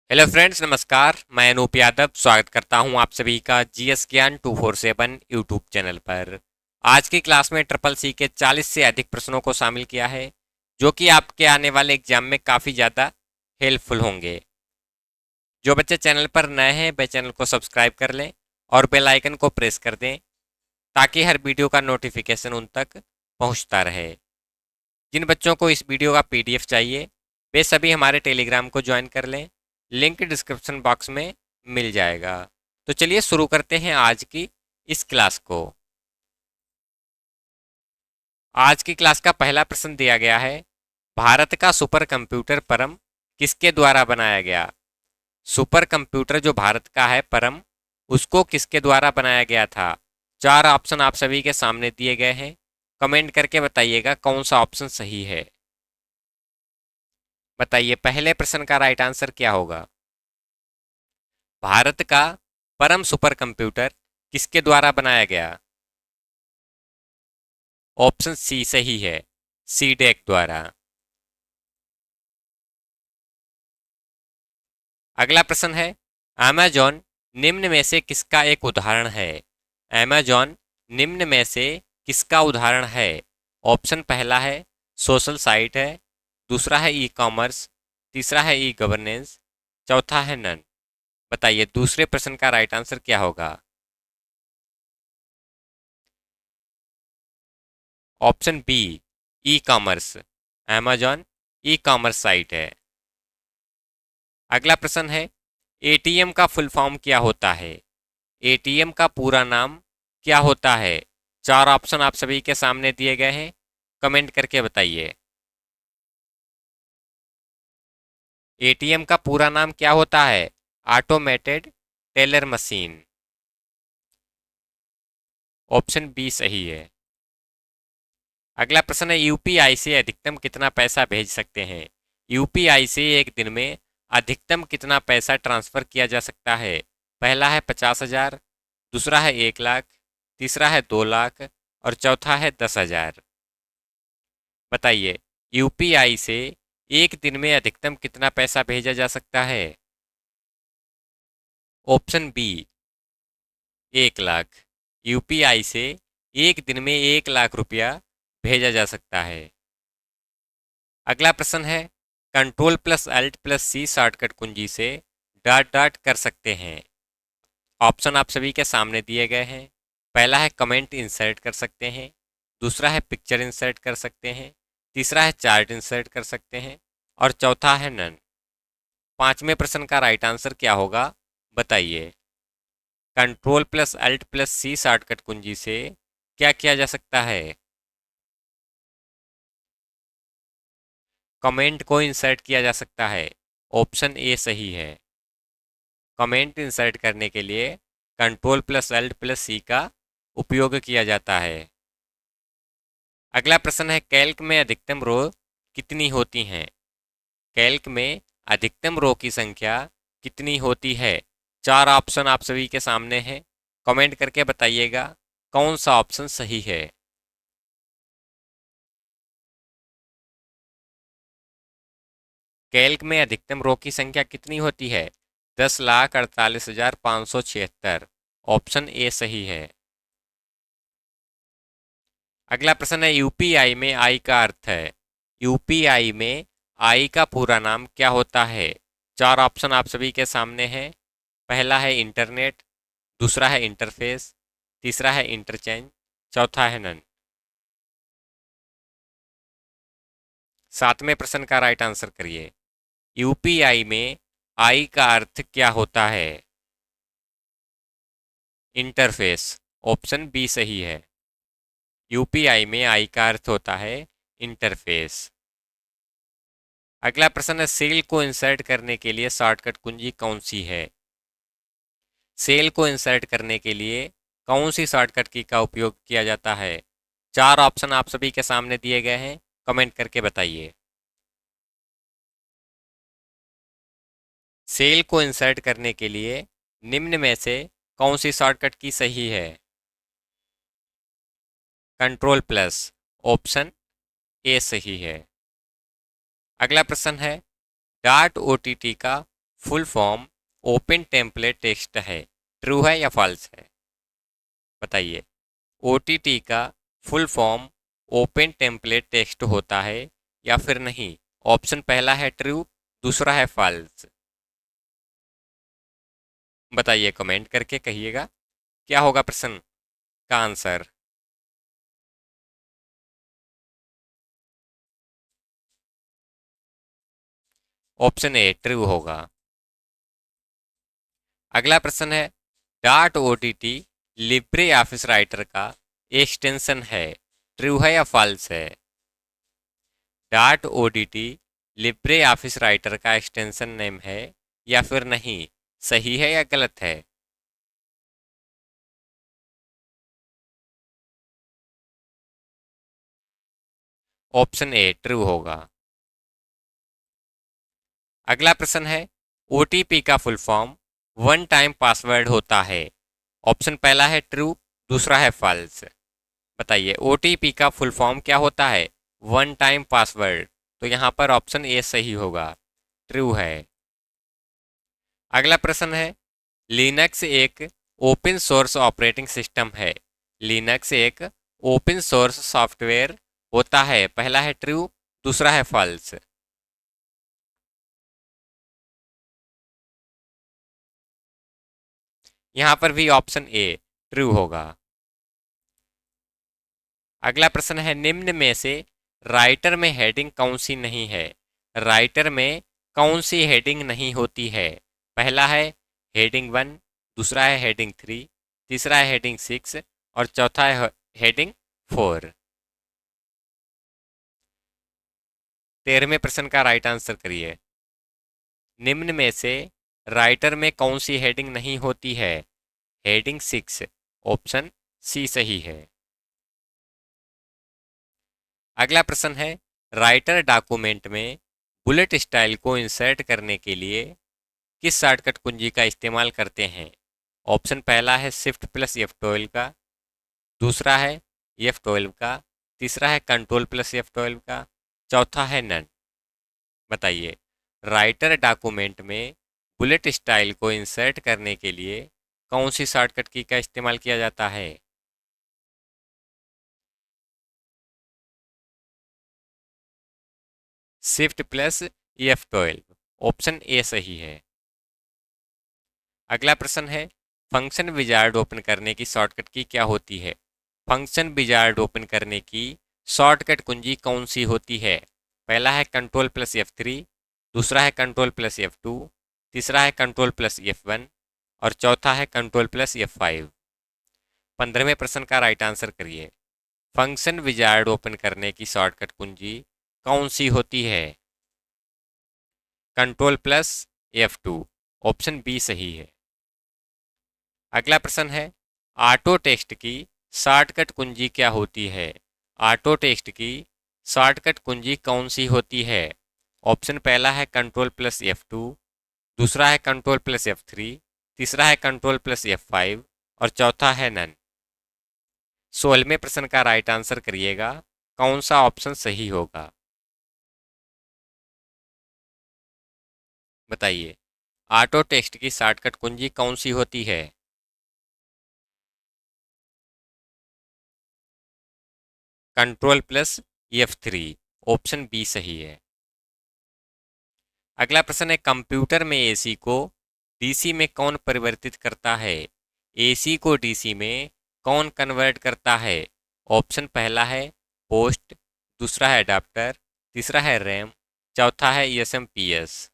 Hello friends, नमस्कार। मैं अनूप यादव स्वागत करता हूं आप सभी का जीएस ज्ञान 247 यूट्यूब चैनल पर। आज की क्लास में ट्रिपल सी के 40 से अधिक प्रश्नों को शामिल किया है, जो कि आपके आने वाले एग्जाम में काफ़ी ज़्यादा हेल्पफुल होंगे। जो बच्चे चैनल पर नए हैं वे चैनल को सब्सक्राइब कर लें और बेल आइकन को प्रेस कर दें, ताकि हर वीडियो का नोटिफिकेशन उन तक पहुंचता रहे। जिन बच्चों को इस वीडियो का पीडीएफ चाहिए वे सभी हमारे टेलीग्राम को ज्वाइन कर लें। लिंक डिस्क्रिप्शन बॉक्स में मिल जाएगा। तो चलिए शुरू करते हैं आज की इस क्लास को। आज की क्लास का पहला प्रश्न दिया गया है, भारत का सुपर कंप्यूटर परम किसके द्वारा बनाया गया। सुपर कंप्यूटर जो भारत का है परम, उसको किसके द्वारा बनाया गया था। चार ऑप्शन आप सभी के सामने दिए गए हैं। कमेंट करके बताइएगा कौन सा ऑप्शन सही है। बताइए पहले प्रश्न का राइट आंसर क्या होगा। भारत का परम सुपर कंप्यूटर किसके द्वारा बनाया गया। ऑप्शन सी सही है, सीडेक द्वारा। अगला प्रश्न है, अमेजॉन निम्न में से किसका एक उदाहरण है। अमेजॉन निम्न में से किसका उदाहरण है। ऑप्शन पहला है सोशल साइट है, दूसरा है ई कॉमर्स, तीसरा है ई गवर्नेंस, चौथा है नन। बताइए दूसरे प्रश्न का राइट आंसर क्या होगा। Option B e commerce. Amazon e commerce site है। अगला प्रश्न है, एटीएम का फुल फॉर्म क्या होता है। एटीएम का पूरा नाम क्या होता है। चार ऑप्शन आप सभी के सामने दिए गए हैं। कमेंट करके बताइए एटीएम का पूरा नाम क्या होता है। Automated teller machine. Option B सही है। अगला प्रश्न है, यूपीआई से अधिकतम कितना पैसा भेज सकते हैं। यूपीआई से एक दिन में अधिकतम कितना पैसा ट्रांसफर किया जा सकता है। पहला है 50,000, दूसरा है 1 लाख, तीसरा है 2 लाख और चौथा है 10,000। बताइए यूपीआई से एक दिन में अधिकतम कितना पैसा भेजा जा सकता है। Option B 1 lakh. यूपीआई से एक दिन में 1 लाख रुपया भेजा जा सकता है। अगला प्रश्न है, कंट्रोल प्लस अल्ट प्लस सी शॉर्टकट कुंजी से डॉट डॉट कर सकते हैं। ऑप्शन आप सभी के सामने दिए गए हैं। पहला है कमेंट इंसर्ट कर सकते हैं, दूसरा है पिक्चर इंसर्ट कर सकते हैं, तीसरा है चार्ट इंसर्ट कर सकते हैं और चौथा है नन। पांचवें प्रश्न का राइट आंसर क्या होगा बताइए। कंट्रोल प्लस अल्ट प्लस सी शॉर्टकट कुंजी से क्या किया जा सकता है। कमेंट को इंसर्ट किया जा सकता है। ऑप्शन ए सही है। कमेंट इंसर्ट करने के लिए कंट्रोल प्लस अल्ट प्लस सी का उपयोग किया जाता है। अगला प्रश्न है, कैल्क में अधिकतम रो कितनी होती हैं। कैल्क में अधिकतम रो की संख्या कितनी होती है। चार ऑप्शन आप सभी के सामने हैं। कमेंट करके बताइएगा कौन सा ऑप्शन सही है। कैल्क में अधिकतम रो की संख्या कितनी होती है। 10,48,576। ऑप्शन ए सही है। अगला प्रश्न है, यूपीआई में आई का अर्थ है। यूपीआई में आई का पूरा नाम क्या होता है। चार ऑप्शन आप सभी के सामने हैं। पहला है इंटरनेट, दूसरा है इंटरफेस, तीसरा है इंटरचेंज, चौथा है नन। सातवें प्रश्न का राइट आंसर करिए। यूपीआई में आई का अर्थ क्या होता है। इंटरफेस। ऑप्शन बी सही है। यूपीआई में आई का अर्थ होता है इंटरफेस। अगला प्रश्न है, सेल को इंसर्ट करने के लिए शॉर्टकट कुंजी कौन सी है। सेल को इंसर्ट करने के लिए कौन सी शॉर्टकट की का उपयोग किया जाता है। चार ऑप्शन आप सभी के सामने दिए गए हैं। कमेंट करके बताइए सेल को इंसर्ट करने के लिए निम्न में से कौन सी शॉर्टकट की सही है। Control plus. ऑप्शन ए सही है। अगला प्रश्न है, डाट ओटीटी का full form open template text है, ट्रू है या फॉल्स है? बताइए। ओटीटी का full form open template text होता है या फिर नहीं? ऑप्शन पहला है ट्रू, दूसरा है फॉल्स। बताइए, कमेंट करके कहिएगा क्या होगा प्रश्न का आंसर। ऑप्शन ए ट्रू होगा। अगला प्रश्न है, dot OTT Libre office writer का एक्सटेंशन है, ट्रू है या फॉल्स है? Dot OTT Libre office writer का एक्सटेंशन नेम है या फिर नहीं? सही है या गलत है? ऑप्शन ए ट्रू होगा। अगला प्रश्न है, ओटीपी का full form one time password होता है। ऑप्शन पहला है ट्रू, दूसरा है फॉल्स। बताइए, ओटीपी का फुल फॉर्म क्या होता है? One time password. तो यहाँ पर ऑप्शन ए सही होगा, ट्रू है। अगला प्रश्न है, लिनक्स एक ओपन सोर्स ऑपरेटिंग सिस्टम है। लिनक्स एक ओपन सोर्स सॉफ्टवेयर होता है, पहला है ट्रू, दूसरा है फॉल्स। यहाँ पर भी ऑप्शन ए ट्रू होगा। अगला प्रश्न है, निम्न में से राइटर में हेडिंग कौन सी नहीं है? राइटर में कौन सी हेडिंग नहीं होती है? पहला है हेडिंग 1, दूसरा है हेडिंग 3, तीसरा है हेडिंग 6 और चौथा है हेडिंग 4। 13वें प्रश्न का राइट आंसर करिए। निम्न में से राइटर में कौन सी हेडिंग नहीं होती है? हेडिंग 6, ऑप्शन सी सही है। अगला प्रश्न है, राइटर डॉक्यूमेंट में बुलेट स्टाइल को इंसर्ट करने के लिए किस शॉर्टकट कुंजी का इस्तेमाल करते हैं? ऑप्शन पहला है शिफ्ट प्लस F12 का, दूसरा है F12 का, तीसरा है कंट्रोल प्लस F12 का, चौथा है नन। बताइए, राइटर डॉक्यूमेंट में बुलेट स्टाइल को इंसर्ट करने के लिए कौन सी शॉर्टकट की का इस्तेमाल किया जाता है? Shift plus F12, option A सही है। अगला प्रश्न है, फंक्शन विजार्ड ओपन करने की शॉर्टकट की क्या होती है? फंक्शन विजार्ड ओपन करने की शॉर्टकट कुंजी कौन सी होती है? पहला है कंट्रोल प्लस F3, दूसरा है कंट्रोल प्लस F2, तीसरा है कंट्रोल प्लस F1 और चौथा है कंट्रोल प्लस F5। 15वें प्रश्न का राइट आंसर करिए। फंक्शन विजार्ड ओपन करने की शॉर्टकट कुंजी कौन सी होती है? Control plus F2, option B सही है। अगला प्रश्न है, ऑटो टेक्स्ट की शॉर्टकट कुंजी क्या होती है? ऑटो टेक्स्ट की शॉर्टकट कुंजी कौन सी होती है? ऑप्शन पहला है कंट्रोल प्लस F2, दूसरा है कंट्रोल प्लस F3, तीसरा है कंट्रोल प्लस F5 और चौथा है नन। 16वें प्रश्न का राइट आंसर करिएगा, कौन सा ऑप्शन सही होगा? बताइए, ऑटो टेक्स्ट की शॉर्टकट कुंजी कौन सी होती है? Control plus F3, option B सही है। अगला प्रश्न है, कंप्यूटर में एसी को डीसी में कौन परिवर्तित करता है? एसी को डीसी में कौन कन्वर्ट करता है? ऑप्शन पहला है पोस्ट, दूसरा है अडाप्टर, तीसरा है रैम, चौथा है एसएमपीएस।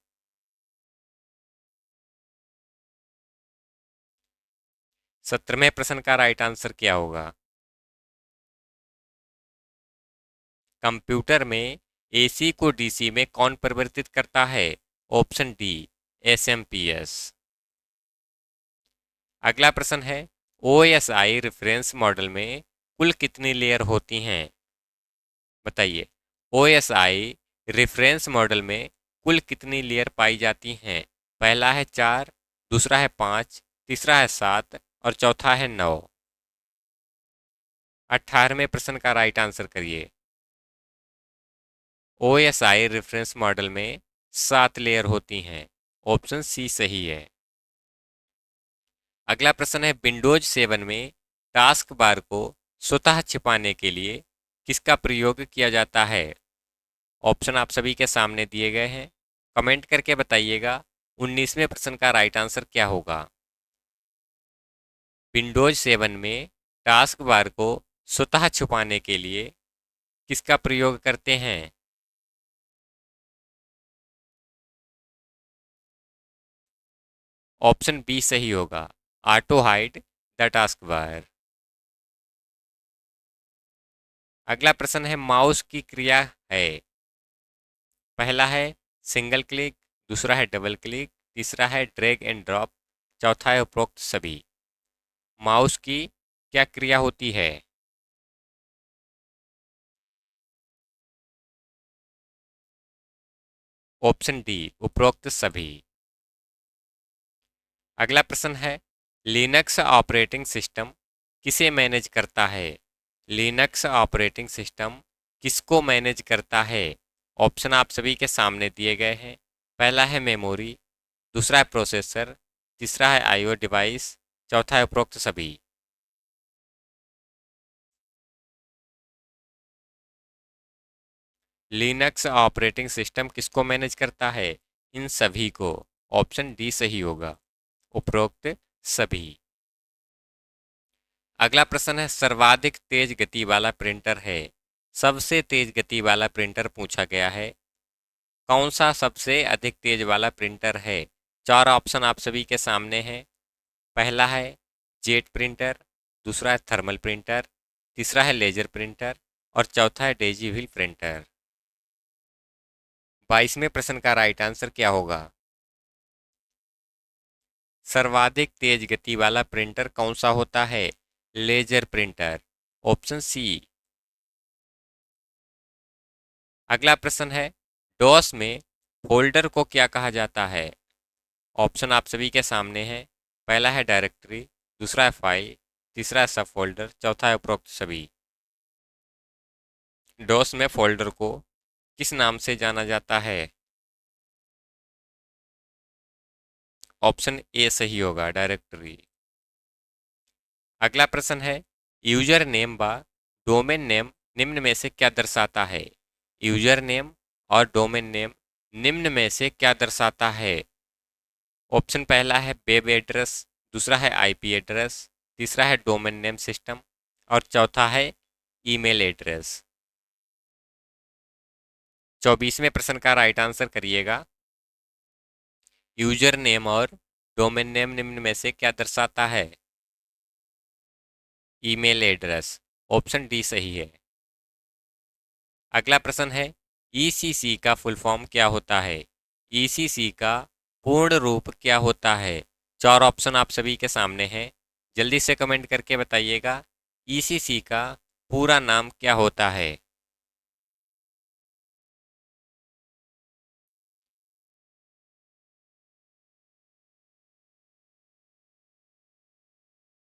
17वें प्रश्न का राइट आंसर क्या होगा? कंप्यूटर में एसी को डीसी में कौन परिवर्तित करता है? Option D SMPS. अगला प्रश्न है, ओएसआई रेफरेंस मॉडल में कुल कितनी लेयर होती हैं? बताइए, ओएसआई रेफरेंस मॉडल में कुल कितनी लेयर पाई जाती हैं? पहला है 4, दूसरा है 5, तीसरा है 7 और चौथा है 9। 18वें प्रश्न का राइट आंसर करिए। ओएसआई रेफरेंस मॉडल में 7 लेयर होती हैं। ऑप्शन सी सही है। अगला प्रश्न है, विंडोज 7 में टास्क बार को स्वतः छिपाने के लिए किसका प्रयोग किया जाता है? ऑप्शन आप सभी के सामने दिए गए हैं, कमेंट करके बताइएगा 19वें प्रश्न का राइट आंसर क्या होगा। विंडोज 7 में टास्क बार को स्वतः छुपाने के लिए किसका प्रयोग करते हैं? ऑप्शन बी सही होगा, auto hide the task bar. अगला प्रश्न है, माउस की क्रिया है। पहला है सिंगल क्लिक, दूसरा है डबल क्लिक, तीसरा है ड्रैग एंड ड्रॉप, चौथा है उपरोक्त सभी। माउस की क्या क्रिया होती है? ऑप्शन डी उपरोक्त सभी। अगला प्रश्न है, लिनक्स ऑपरेटिंग सिस्टम किसे मैनेज करता है? लिनक्स ऑपरेटिंग सिस्टम किसको मैनेज करता है? ऑप्शन आप सभी के सामने दिए गए हैं। पहला है मेमोरी, दूसरा है प्रोसेसर, तीसरा है आईओ डिवाइस, चौथा है उपरोक्त सभी। लिनक्स ऑपरेटिंग सिस्टम किसको मैनेज करता है? इन सभी को। ऑप्शन डी सही होगा, उपरोक्त सभी। अगला प्रश्न है, सर्वाधिक तेज गति वाला प्रिंटर है। सबसे तेज गति वाला प्रिंटर पूछा गया है। कौन सा सबसे अधिक तेज वाला प्रिंटर है? चार ऑप्शन आप सभी के सामने हैं। पहला है जेट प्रिंटर, दूसरा है थर्मल प्रिंटर, तीसरा है लेजर प्रिंटर और चौथा है डेजी व्हील प्रिंटर। 22वें प्रश्न का राइट आंसर क्या होगा? सर्वाधिक तेज गति वाला प्रिंटर कौन सा होता है? Laser printer, option C. अगला प्रश्न है, डॉस में फोल्डर को क्या कहा जाता है? ऑप्शन आप सभी के सामने हैं। पहला है डायरेक्टरी, दूसरा है फाइल, तीसरा है सब फोल्डर, चौथा है उपरोक्त सभी। डॉस में फोल्डर को किस नाम से जाना जाता है? ऑप्शन ए सही होगा, डायरेक्टरी। अगला प्रश्न है, यूजर नेम व डोमेन नेम निम्न में से क्या दर्शाता है? यूजर नेम और डोमेन नेम निम्न में से क्या दर्शाता है? ऑप्शन पहला है वेब एड्रेस, दूसरा है आईपी एड्रेस, तीसरा है डोमेन नेम सिस्टम और चौथा है ईमेल एड्रेस। 24वें प्रश्न का राइट आंसर करिएगा। यूजर नेम और डोमेन नेम निम्न में से क्या दर्शाता है? ईमेल एड्रेस, ऑप्शन डी सही है। अगला प्रश्न है, ईसीसी का फुल फॉर्म क्या होता है? ईसीसी का पूर्ण रूप क्या होता है? चार ऑप्शन आप सभी के सामने हैं, जल्दी से कमेंट करके बताइएगा ईसीसी का पूरा नाम क्या होता है?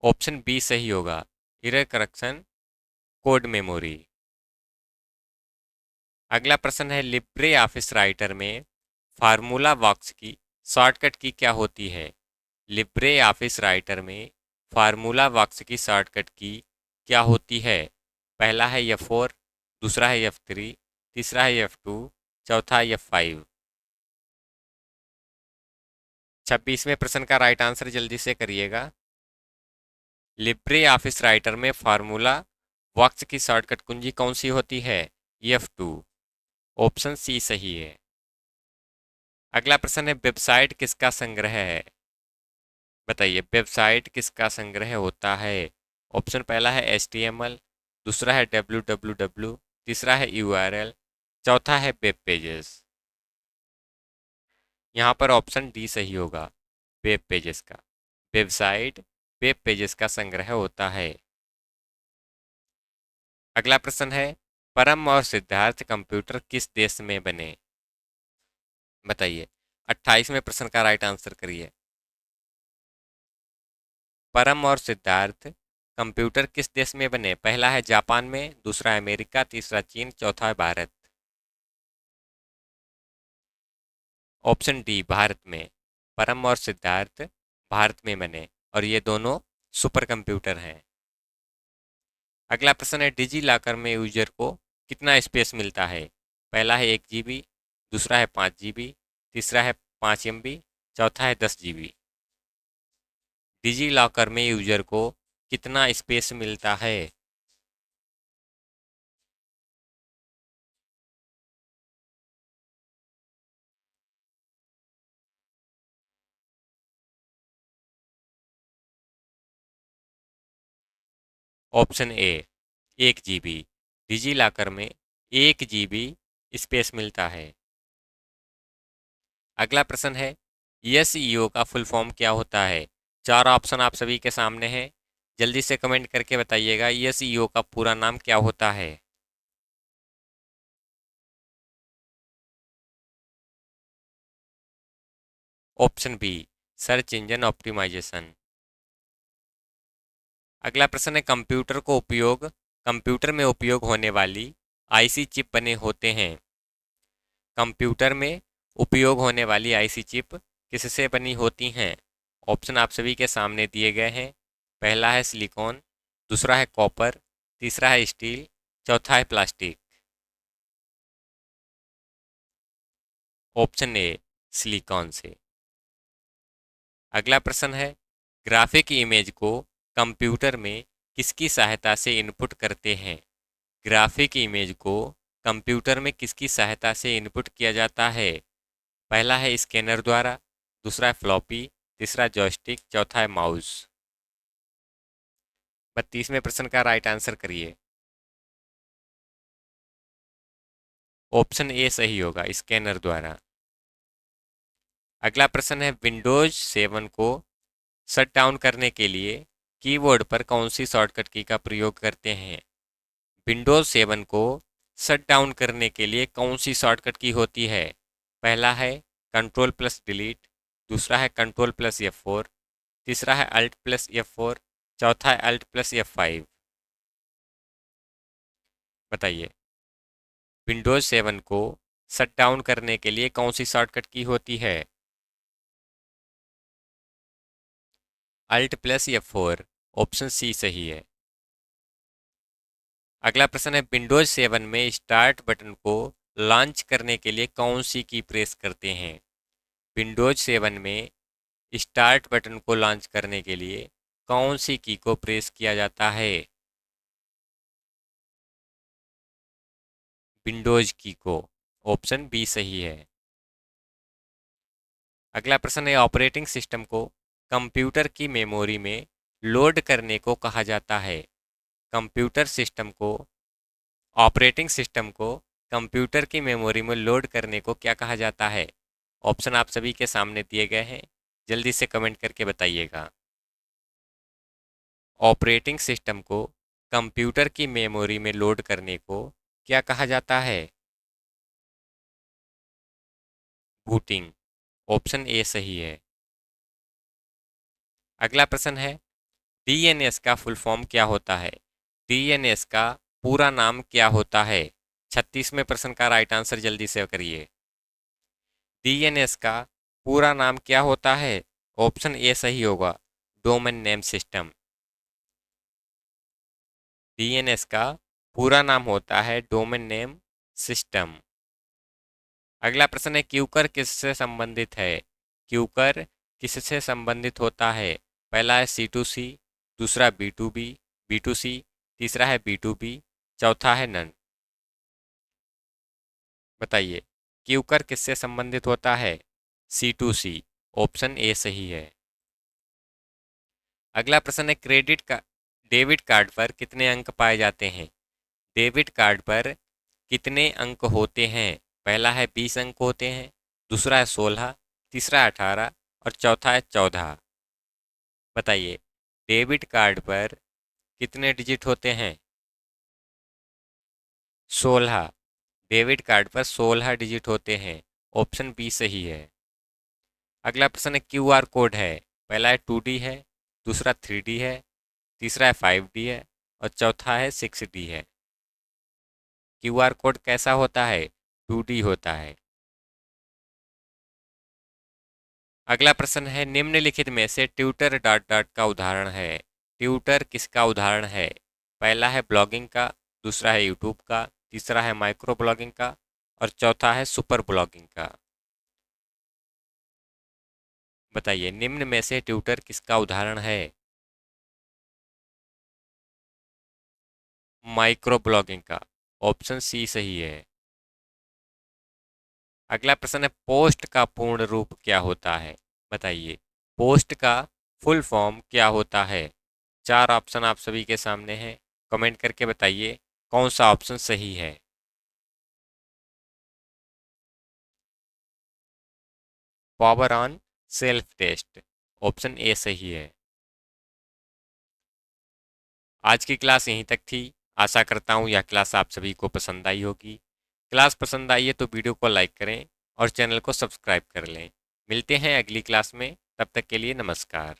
ऑप्शन बी सही होगा, एरर करेक्शन कोड मेमोरी। अगला प्रश्न है, लिब्रे ऑफिस राइटर में फार्मूला बॉक्स की शॉर्टकट की क्या होती है? लिब्रे ऑफिस राइटर में फार्मूला बॉक्स की शॉर्टकट की क्या होती है? पहला है F4, दूसरा है F3, तीसरा है F2, चौथा है F5। 26वें प्रश्न का राइट आंसर जल्दी से करिएगा। लिब्रे ऑफिस राइटर में फार्मूला बॉक्स की शॉर्टकट कुंजी कौन सी होती है? F2, ऑप्शन सी सही है। अगला प्रश्न है, वेबसाइट किसका संग्रह है? बताइए, वेबसाइट किसका संग्रह होता है? ऑप्शन पहला है HTML, दूसरा है www, तीसरा है URL, चौथा है वेब पेजेस। यहाँ पर ऑप्शन डी सही होगा, वेब पेजेस का। वेबसाइट वेब पेजेस का संग्रह होता है। अगला प्रश्न है, परम और सिद्धार्थ कंप्यूटर किस देश में बने? बताइए, 28वें प्रश्न का राइट आंसर करिए। परम और सिद्धार्थ कंप्यूटर किस देश में बने? पहला है जापान में, दूसरा है अमेरिका, तीसरा चीन, चौथा है भारत। ऑप्शन डी भारत में। परम और सिद्धार्थ भारत में बने और ये दोनों सुपर कंप्यूटर हैं। अगला प्रश्न है, डिजी लॉकर में यूजर को कितना स्पेस मिलता है? पहला है 1 GB, दूसरा है 5 GB, तीसरा है 5 MB, चौथा है 10 GB। डिजी लॉकर में यूजर को कितना स्पेस मिलता है? Option A 1 GB। DigiLocker में 1 GB स्पेस मिलता है। अगला प्रश्न है, एसईओ का फुल फॉर्म क्या होता है? चार ऑप्शन आप सभी के सामने हैं, जल्दी से कमेंट करके बताइएगा एसईओ का पूरा नाम क्या होता है। Option B search engine optimisation. अगला प्रश्न है, कंप्यूटर में उपयोग होने वाली आईसी चिप बने होते हैं। कंप्यूटर में उपयोग होने वाली आईसी चिप किससे बनी होती हैं? ऑप्शन आप सभी के सामने दिए गए हैं। पहला है सिलिकॉन, दूसरा है कॉपर, तीसरा है स्टील, चौथा है प्लास्टिक। ऑप्शन ए सिलिकॉन से। अगला प्रश्न है, ग्राफिक इमेज को कंप्यूटर में किसकी सहायता से इनपुट करते हैं? ग्राफिक इमेज को कंप्यूटर में किसकी सहायता से इनपुट किया जाता है? पहला है स्कैनर द्वारा, दूसरा है फ्लॉपी, तीसरा जॉयस्टिक, चौथा है माउस। 32वें प्रश्न का राइट आंसर करिए। ऑप्शन ए सही होगा, स्कैनर द्वारा। अगला प्रश्न है, विंडोज 7 को शट डाउन करने के लिए कीबोर्ड पर कौन सी शॉर्टकट की का प्रयोग करते हैं? विंडोज 7 को शट डाउन करने के लिए कौन सी शॉर्टकट की होती है? पहला है कंट्रोल प्लस डिलीट, दूसरा है कंट्रोल प्लस F4, तीसरा है अल्ट प्लस F4, चौथा है अल्ट प्लस F5। बताइए, विंडोज 7 को शट डाउन करने के लिए कौन सी शॉर्टकट की होती है? Alt plus F4। Option C सही है। अगला प्रश्न है, विंडोज 7 में स्टार्ट बटन को लॉन्च करने के लिए कौन सी की प्रेस करते हैं? विंडोज 7 में स्टार्ट बटन को लॉन्च करने के लिए कौन सी की को प्रेस किया जाता है? विंडोज की को। ऑप्शन बी सही है। अगला प्रश्न है, ऑपरेटिंग सिस्टम को कंप्यूटर की मेमोरी में लोड करने को कहा जाता है। कंप्यूटर सिस्टम को ऑपरेटिंग सिस्टम को कंप्यूटर की मेमोरी में लोड करने को क्या कहा जाता है? ऑप्शन आप सभी के सामने दिए गए हैं, जल्दी से कमेंट करके बताइएगा। ऑपरेटिंग सिस्टम को कंप्यूटर की मेमोरी में लोड करने को क्या कहा जाता है? बूटिंग। ऑप्शन ए सही है। अगला प्रश्न है, डीएनएस का फुल फॉर्म क्या होता है? डीएनएस का पूरा नाम क्या होता है? 36वें प्रश्न का राइट आंसर जल्दी से करिए। डीएनएस का पूरा नाम क्या होता है? ऑप्शन ए सही होगा, डोमेन नेम सिस्टम। डीएनएस का पूरा नाम होता है डोमेन नेम सिस्टम। अगला प्रश्न है, क्यूकर किससे संबंधित है? क्यूकर किससे संबंधित होता है? पहला है C2C, दूसरा B2B, B2C, तीसरा है B2B, चौथा है नन। बताइए, क्यूकर किससे संबंधित होता है? C2C। ऑप्शन ए सही है। अगला प्रश्न है, डेबिट कार्ड पर कितने अंक पाए जाते हैं? डेबिट कार्ड पर कितने अंक होते हैं? पहला है 20 अंक होते हैं, दूसरा है 16, तीसरा है 18 और चौथा है 14। बताइए, डेबिट कार्ड पर कितने डिजिट होते हैं? 16। डेबिट कार्ड पर 16 डिजिट होते हैं। ऑप्शन बी सही है। अगला प्रश्न है, क्यूआर कोड है। पहला है 2D है, दूसरा 3D है, तीसरा है 5D है और चौथा है 6D है। क्यूआर कोड कैसा होता है? 2D होता है। अगला प्रश्न है, निम्नलिखित में से ट्विटर डॉट डॉट का उदाहरण है। ट्विटर किसका उदाहरण है? पहला है ब्लॉगिंग का, दूसरा है यूट्यूब का, तीसरा है माइक्रो ब्लॉगिंग का और चौथा है सुपर ब्लॉगिंग का। बताइए, निम्न में से ट्विटर किसका उदाहरण है? माइक्रो ब्लॉगिंग का। ऑप्शन सी सही है। अगला प्रश्न है, पोस्ट का पूर्ण रूप क्या होता है? बताइए, पोस्ट का फुल फॉर्म क्या होता है? चार ऑप्शन आप सभी के सामने हैं। कमेंट करके बताइए कौन सा ऑप्शन सही है। Power on self test. Option A सही है। आज की क्लास यहीं तक थी। आशा करता हूँ यह क्लास आप सभी को पसंद आई होगी। क्लास पसंद आई है तो वीडियो को लाइक करें और चैनल को सब्सक्राइब कर लें। मिलते हैं अगली क्लास में, तब तक के लिए नमस्कार।